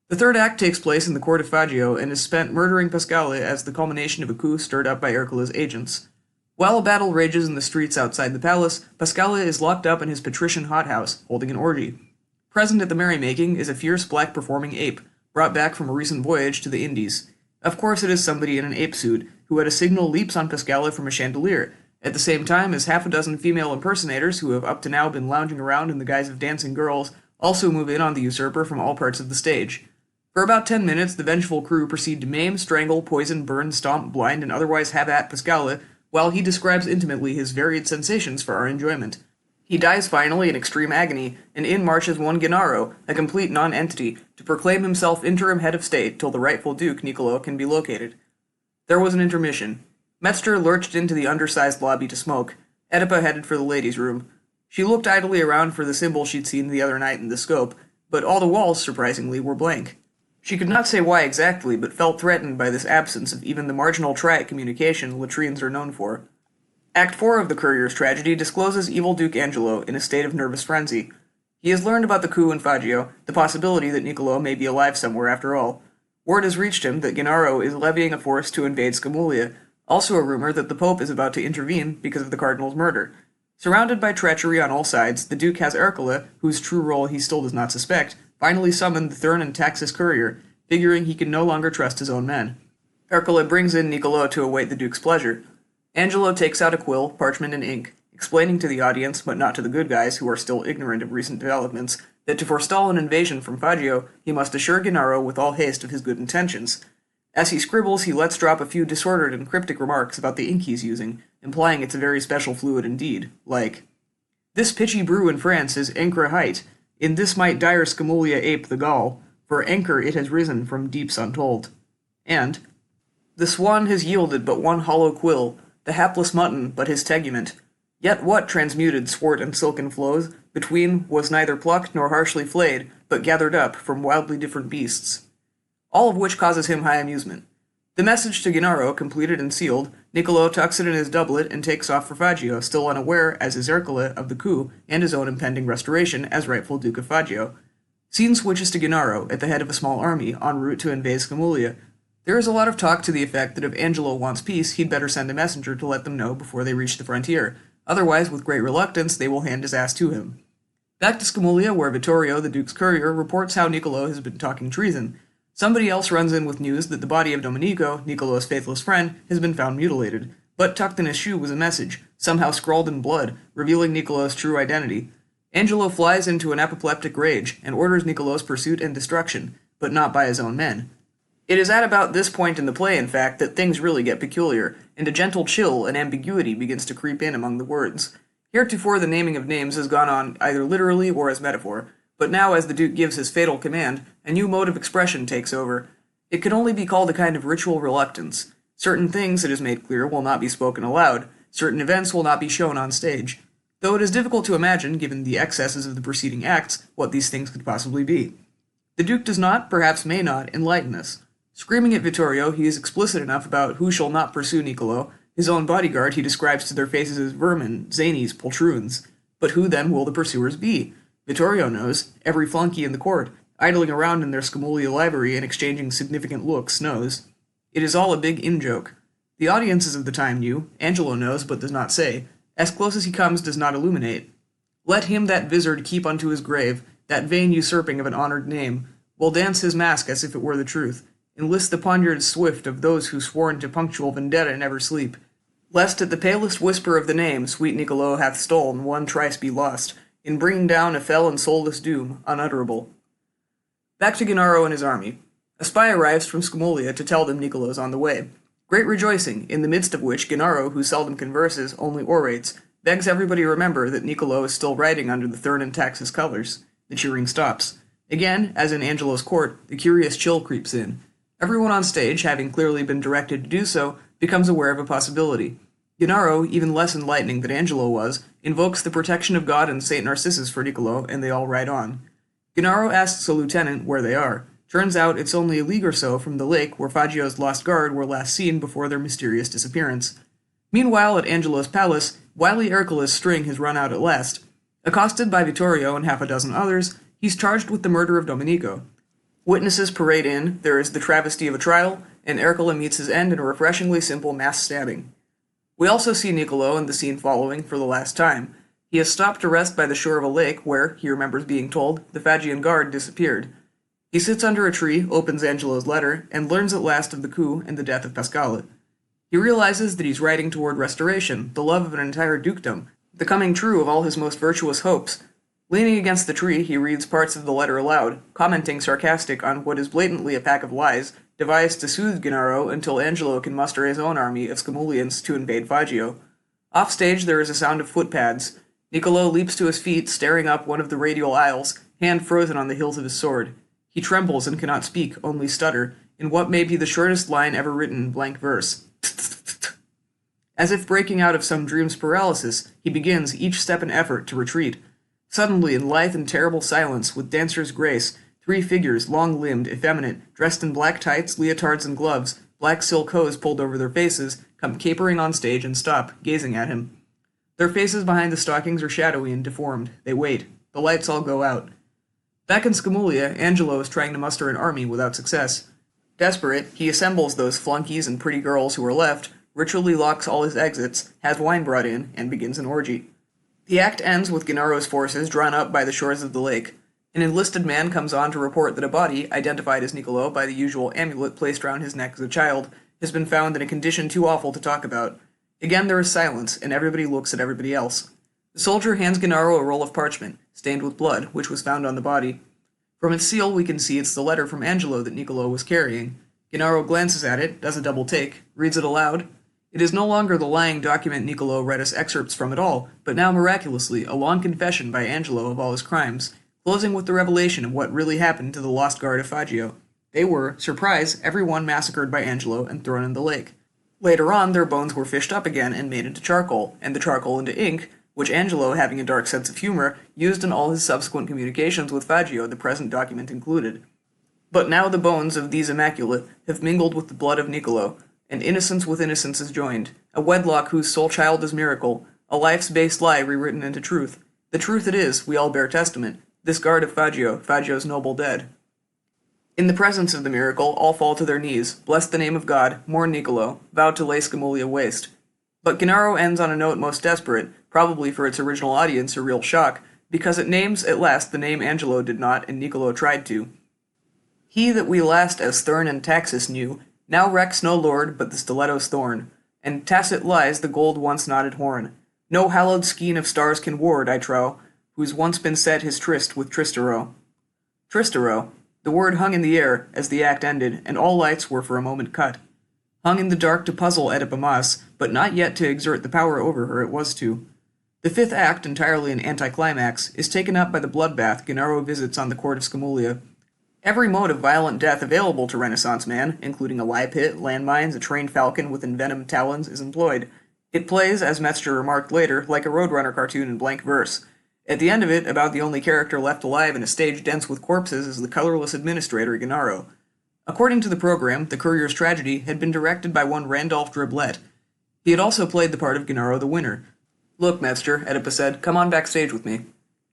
The third act takes place in the court of Fagio and is spent murdering Pasquale as the culmination of a coup stirred up by Ercole's agents. While a battle rages in the streets outside the palace, Pasquale is locked up in his patrician hothouse, holding an orgy. Present at the merrymaking is a fierce black performing ape, brought back from a recent voyage to the Indies. Of course it is somebody in an ape suit, who at a signal leaps on Pasquale from a chandelier, at the same time as half a dozen female impersonators who have up to now been lounging around in the guise of dancing girls also move in on the usurper from all parts of the stage. For about 10 minutes, the vengeful crew proceed to maim, strangle, poison, burn, stomp, blind, and otherwise have at Pasquale, while he describes intimately his varied sensations for our enjoyment. He dies finally in extreme agony, and in marches one Gennaro, a complete non-entity, to proclaim himself interim head of state till the rightful Duke Niccolò can be located. There was an intermission. Metzger lurched into the undersized lobby to smoke. Oedipa headed for the ladies' room. She looked idly around for the symbol she'd seen the other night in the scope, but all the walls, surprisingly, were blank. She could not say why exactly, but felt threatened by this absence of even the marginal try at communication latrines are known for. Act 4 of the Courier's tragedy discloses evil Duke Angelo in a state of nervous frenzy. He has learned about the coup in Fagio, the possibility that Niccolò may be alive somewhere after all. Word has reached him that Gennaro is levying a force to invade Scamulia, also a rumor that the Pope is about to intervene because of the Cardinal's murder. Surrounded by treachery on all sides, the Duke has Ercole, whose true role he still does not suspect, finally summoned the Thurn and Taxis courier, figuring he can no longer trust his own men. Ercole brings in Niccolò to await the Duke's pleasure. Angelo takes out a quill, parchment, and ink, explaining to the audience, but not to the good guys who are still ignorant of recent developments, that to forestall an invasion from Fagio, he must assure Gennaro with all haste of his good intentions. As he scribbles, he lets drop a few disordered and cryptic remarks about the ink he's using, implying it's a very special fluid indeed, like, "This pitchy brew in France is encre height. In this might dire Scamulia ape the Gaul, for anchor it has risen from deeps untold." And, "The swan has yielded but one hollow quill, the hapless mutton but his tegument. Yet what transmuted swart and silken flows between was neither plucked nor harshly flayed, but gathered up from wildly different beasts." All of which causes him high amusement. The message to Gennaro, completed and sealed, Niccolò tucks it in his doublet and takes off for Fagio, still unaware, as is Ercole, of the coup and his own impending restoration as rightful Duke of Fagio. Scene switches to Gennaro, at the head of a small army, en route to invade Scamulia. There is a lot of talk to the effect that if Angelo wants peace, he'd better send a messenger to let them know before they reach the frontier. Otherwise, with great reluctance, they will hand his ass to him. Back to Scamulia, where Vittorio, the Duke's courier, reports how Niccolò has been talking treason. Somebody else runs in with news that the body of Domenico, Niccolò's faithless friend, has been found mutilated, but tucked in his shoe was a message, somehow scrawled in blood, revealing Niccolò's true identity. Angelo flies into an apoplectic rage and orders Niccolo's pursuit and destruction, but not by his own men. It is at about this point in the play, in fact, that things really get peculiar, and a gentle chill and ambiguity begins to creep in among the words. Heretofore the naming of names has gone on either literally or as metaphor, but now as the Duke gives his fatal command, a new mode of expression takes over. It can only be called a kind of ritual reluctance. Certain things, it is made clear, will not be spoken aloud, certain events will not be shown on stage, though it is difficult to imagine, given the excesses of the preceding acts, what these things could possibly be. The Duke does not, perhaps may not, enlighten us. Screaming at Vittorio, he is explicit enough about who shall not pursue Niccolo. His own bodyguard he describes to their faces as vermin, zanies, poltroons. But who then will the pursuers be? Vittorio knows. Every flunky in the court, idling around in their Scamulia livery and exchanging significant looks, knows. It is all a big in-joke. The audiences of the time knew. Angelo knows, but does not say. As close as he comes does not illuminate. Let him that vizard keep unto his grave, that vain usurping of an honored name, will dance his mask as if it were the truth. Enlist the poniard swift of those who sworn to punctual vendetta never sleep, lest at the palest whisper of the name sweet Niccolo hath stolen one trice be lost, in bringing down a fell and soulless doom, unutterable. Back to Gennaro and his army. A spy arrives from Scamulia to tell them Niccolo is on the way. Great rejoicing, in the midst of which Gennaro, who seldom converses, only orates, begs everybody to remember that Niccolo is still riding under the Thurn and Taxis colors. The cheering stops. Again, as in Angelo's court, the curious chill creeps in. Everyone on stage, having clearly been directed to do so, becomes aware of a possibility. Gennaro, even less enlightening than Angelo was, invokes the protection of God and St. Narcissus for Niccolo, and they all ride on. Gennaro asks a lieutenant where they are. Turns out it's only a league or so from the lake where Fagio's lost guard were last seen before their mysterious disappearance. Meanwhile, at Angelo's palace, wily Ercola's string has run out at last. Accosted by Vittorio and half a dozen others, he's charged with the murder of Domenico. Witnesses parade in, there is the travesty of a trial, and Ercola meets his end in a refreshingly simple mass stabbing. We also see Niccolo in the scene following for the last time. He has stopped to rest by the shore of a lake where, he remembers being told, the Fagian guard disappeared. He sits under a tree, opens Angelo's letter, and learns at last of the coup and the death of Pasquale. He realizes that he's riding toward restoration, the love of an entire dukedom, the coming true of all his most virtuous hopes. Leaning against the tree, he reads parts of the letter aloud, commenting sarcastic on what is blatantly a pack of lies, devised to soothe Gennaro until Angelo can muster his own army of Scamulians to invade Fagio. Offstage there is a sound of footpads. Niccolo leaps to his feet, staring up one of the radial aisles, hand frozen on the hilt of his sword. He trembles and cannot speak, only stutter, in what may be the shortest line ever written in blank verse. As if breaking out of some dream's paralysis, he begins, each step an effort, to retreat. Suddenly, in lithe and terrible silence, with dancer's grace, three figures, long-limbed, effeminate, dressed in black tights, leotards, and gloves, black silk hose pulled over their faces, come capering on stage and stop, gazing at him. Their faces behind the stockings are shadowy and deformed. They wait. The lights all go out. Back in Scamulia, Angelo is trying to muster an army without success. Desperate, he assembles those flunkies and pretty girls who are left, ritually locks all his exits, has wine brought in, and begins an orgy. The act ends with Gennaro's forces drawn up by the shores of the lake. An enlisted man comes on to report that a body, identified as Niccolo by the usual amulet placed round his neck as a child, has been found in a condition too awful to talk about. Again there is silence, and everybody looks at everybody else. The soldier hands Gennaro a roll of parchment, stained with blood, which was found on the body. From its seal we can see it's the letter from Angelo that Niccolo was carrying. Gennaro glances at it, does a double take, reads it aloud. It is no longer the lying document Niccolo read us excerpts from at all, but now miraculously a long confession by Angelo of all his crimes, closing with the revelation of what really happened to the lost guard of Fagio. They were, surprise, every one massacred by Angelo and thrown in the lake. Later on, their bones were fished up again and made into charcoal, and the charcoal into ink, which Angelo, having a dark sense of humor, used in all his subsequent communications with Fagio, the present document included. But now the bones of these immaculate have mingled with the blood of Niccolo, and innocence with innocence is joined, a wedlock whose sole child is miracle, a life's base lie rewritten into truth. The truth it is, we all bear testament, this guard of Fagio, Fagio's noble dead. In the presence of the miracle, all fall to their knees, bless the name of God, mourn Niccolo, vow to lay Scamulia waste. But Gennaro ends on a note most desperate, probably for its original audience a real shock, because it names at last the name Angelo did not and Niccolo tried to. He that we last as Thurn and Taxis knew, now recks no lord but the stiletto's thorn, and tacit lies the gold once knotted horn. No hallowed skein of stars can ward, I trow, who's once been set his tryst with Tristero. Tristero. The word hung in the air as the act ended, and all lights were for a moment cut. Hung in the dark to puzzle Oedipumas, but not yet to exert the power over her it was to. The fifth act, entirely an anticlimax, is taken up by the bloodbath Gennaro visits on the court of Scamulia. Every mode of violent death available to Renaissance man, including a lye pit, landmines, a trained falcon with envenomed talons, is employed. It plays, as Metzger remarked later, like a Roadrunner cartoon in blank verse. At the end of it, about the only character left alive in a stage dense with corpses is the colorless administrator Gennaro. According to the program, the Courier's tragedy had been directed by one Randolph Driblet. He had also played the part of Gennaro the Winner. "Look, Metzger," Oedipus said, "come on backstage with me."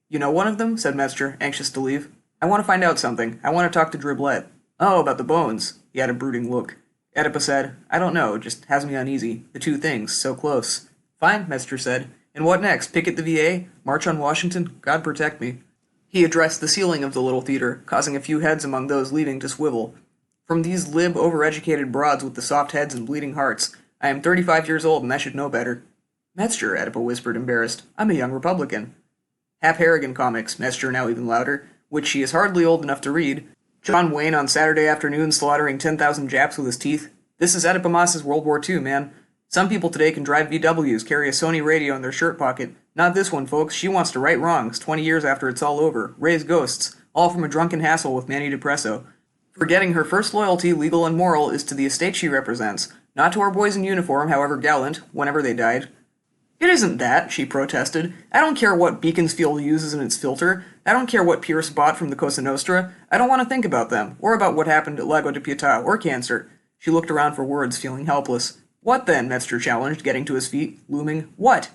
"You know one of them?" said Metzger, anxious to leave. "I want to find out something. I want to talk to Driblet." "Oh, about the bones." He had a brooding look. Oedipus said, "I don't know, just has me uneasy. The two things, so close." "Fine," Metzger said. "And what next? Picket the VA? March on Washington? God protect me." He addressed the ceiling of the little theater, causing a few heads among those leaving to swivel. "From these lib, overeducated broads with the soft heads and bleeding hearts. I am 35 years old and I should know better." "Metzger," Oedipus whispered, embarrassed. "I'm a young Republican." Hap Harrigan comics, Metzger now even louder, which she is hardly old enough to read. John Wayne on Saturday afternoon slaughtering 10,000 Japs with his teeth. This is Oedipumas's World War II, man. Some people today can drive VWs, carry a Sony radio in their shirt pocket. Not this one, folks. She wants to right wrongs, 20 years after it's all over. Raise ghosts. All from a drunken hassle with Manny Depresso. Forgetting her first loyalty, legal and moral, is to the estate she represents. Not to our boys in uniform, however gallant, whenever they died. "It isn't that," she protested. "I don't care what Beaconsfield uses in its filter. I don't care what Pierce bought from the Cosa Nostra. I don't want to think about them, or about what happened at Lago di Pietà, or cancer." She looked around for words, feeling helpless. "What then?" Metzger challenged, getting to his feet, looming. "What?"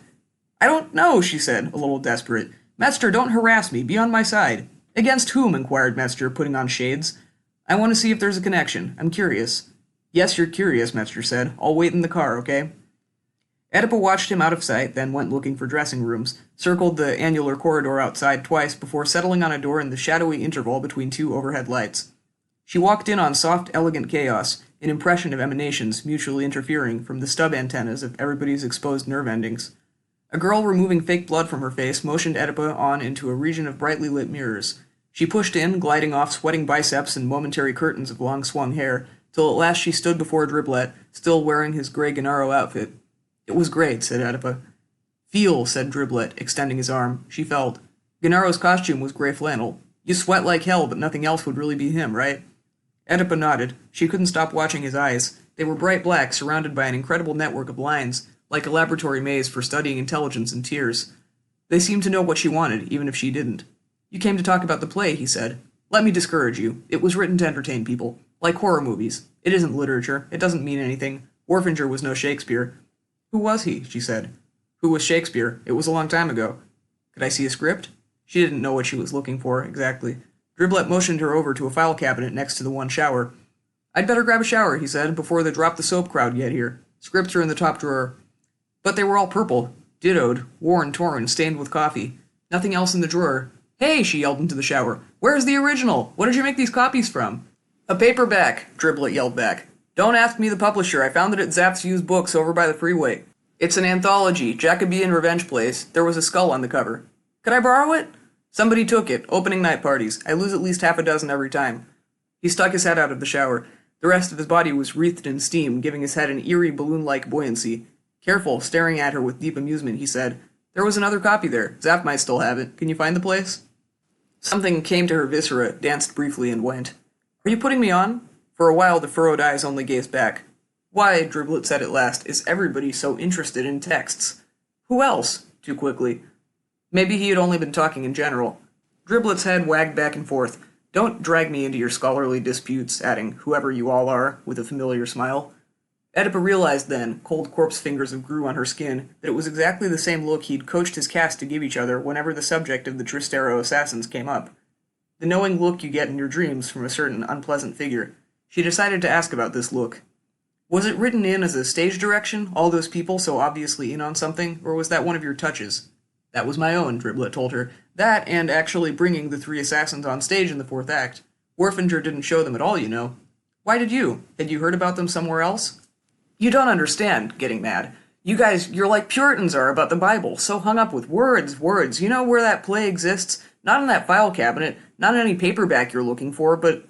"I don't know," she said, a little desperate. "Metzger, don't harass me. Be on my side." "Against whom?" inquired Metzger, putting on shades. "I want to see if there's a connection. I'm curious." "Yes, you're curious," Metzger said. "I'll wait in the car, okay?" Oedipus watched him out of sight, then went looking for dressing rooms, circled the annular corridor outside twice before settling on a door in the shadowy interval between two overhead lights. She walked in on soft, elegant chaos, an impression of emanations mutually interfering from the stub antennas of everybody's exposed nerve endings. A girl removing fake blood from her face motioned Oedipus on into a region of brightly lit mirrors. She pushed in, gliding off sweating biceps and momentary curtains of long-swung hair, till at last she stood before Driblet, still wearing his gray Gennaro outfit. "It was great," said Oedipus. "Feel," said Driblet, extending his arm. She felt. Gennaro's costume was gray flannel. "You sweat like hell, but nothing else would really be him, right?" Oedipus nodded. She couldn't stop watching his eyes. They were bright black, surrounded by an incredible network of lines, like a laboratory maze for studying intelligence and tears. They seemed to know what she wanted, even if she didn't. "You came to talk about the play," he said. "Let me discourage you. It was written to entertain people. Like horror movies. It isn't literature. It doesn't mean anything. Orphinger was no Shakespeare." "Who was he?" she said. "Who was Shakespeare? It was a long time ago." "Could I see a script?" She didn't know what she was looking for, exactly. Driblet motioned her over to a file cabinet next to the one shower. "I'd better grab a shower," he said, "before the drop-the-soap crowd get here. Scripts are in the top drawer." But they were all purple, dittoed, worn, torn, stained with coffee. Nothing else in the drawer. "Hey," she yelled into the shower. "Where's the original? What did you make these copies from?" "A paperback," Driblet yelled back. "Don't ask me the publisher. I found it at Zapp's Used Books over by the freeway. It's an anthology, Jacobean Revenge Plays. There was a skull on the cover." "Could I borrow it?" "Somebody took it. Opening night parties. I lose at least half a dozen every time." He stuck his head out of the shower. The rest of his body was wreathed in steam, giving his head an eerie balloon-like buoyancy. Careful, staring at her with deep amusement, he said, "There was another copy there. Zapp might still have it. Can you find the place?" Something came to her viscera, danced briefly, and went. "Are you putting me on?" For a while the furrowed eyes only gazed back. "Why," Driblet said at last, "is everybody so interested in texts?" "Who else?" Too quickly. Maybe he had only been talking in general. Driblet's head wagged back and forth. "Don't drag me into your scholarly disputes," adding, "whoever you all are," with a familiar smile. Oedipus realized then, cold corpse fingers of Gru on her skin, that it was exactly the same look he'd coached his cast to give each other whenever the subject of the Tristero assassins came up. The knowing look you get in your dreams from a certain unpleasant figure. She decided to ask about this look. Was it written in as a stage direction, all those people so obviously in on something, or was that one of your touches? "That was my own," Driblet told her. "That, and actually bringing the three assassins on stage in the fourth act. Orphinger didn't show them at all, you know." "Why did you? Had you heard about them somewhere else?" "You don't understand," getting mad. You guys, you're like Puritans are about the Bible, so hung up with words, words. You know where that play exists? Not in that file cabinet, not in any paperback you're looking for, but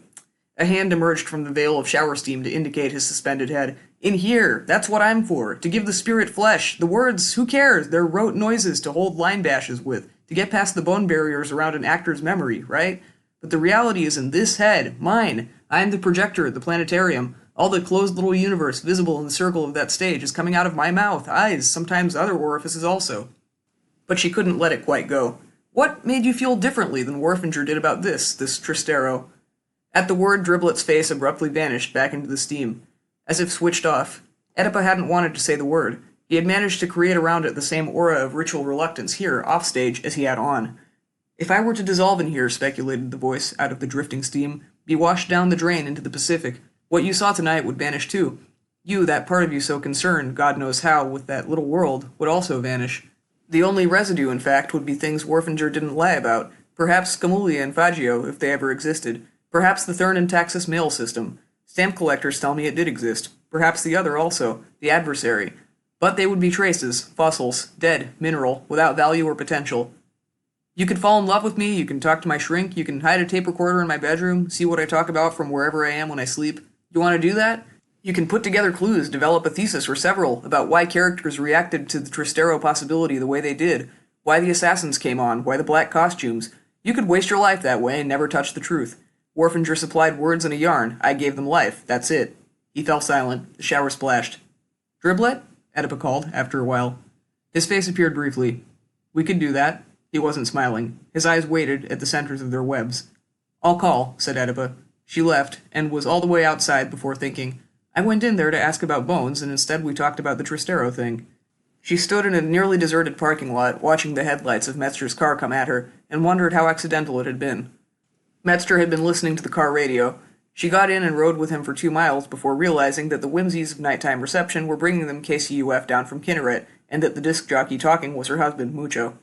a hand emerged from the veil of shower steam to indicate his suspended head. In here, that's what I'm for. To give the spirit flesh. The words, who cares? They're rote noises to hold line bashes with, to get past the bone barriers around an actor's memory, right? But the reality is in this head, mine. I'm the projector at the planetarium. All the closed little universe visible in the circle of that stage is coming out of my mouth, eyes, sometimes other orifices also. But she couldn't let it quite go. What made you feel differently than Warfinger did about this Tristero? At the word, Driblet's face abruptly vanished back into the steam, as if switched off. Oedipa hadn't wanted to say the word. He had managed to create around it the same aura of ritual reluctance here, offstage, as he had on. If I were to dissolve in here, speculated the voice out of the drifting steam, be washed down the drain into the Pacific, what you saw tonight would vanish too. You, that part of you so concerned, God knows how, with that little world, would also vanish. The only residue, in fact, would be things Warfinger didn't lie about, perhaps Scamulia and Fagio, if they ever existed, perhaps the Thurn and Taxus mail system. Stamp collectors tell me it did exist, perhaps the other also, the adversary. But they would be traces, fossils, dead, mineral, without value or potential. You could fall in love with me, you can talk to my shrink, you can hide a tape recorder in my bedroom, see what I talk about from wherever I am when I sleep. You want to do that? You can put together clues, develop a thesis or several about why characters reacted to the Tristero possibility the way they did, why the assassins came on, why the black costumes. You could waste your life that way and never touch the truth. Warfinger supplied words and a yarn. I gave them life. That's it. He fell silent. The shower splashed. Driblet? Oedipa called, after a while. His face appeared briefly. We could do that. He wasn't smiling. His eyes waited at the centers of their webs. I'll call, said Oedipa. She left, and was all the way outside before thinking, I went in there to ask about Bones, and instead we talked about the Tristero thing. She stood in a nearly deserted parking lot, watching the headlights of Metzger's car come at her, and wondered how accidental it had been. Metzger had been listening to the car radio. She got in and rode with him for 2 miles before realizing that the whimsies of nighttime reception were bringing them KCUF down from Kinneret, and that the disc jockey talking was her husband, Mucho.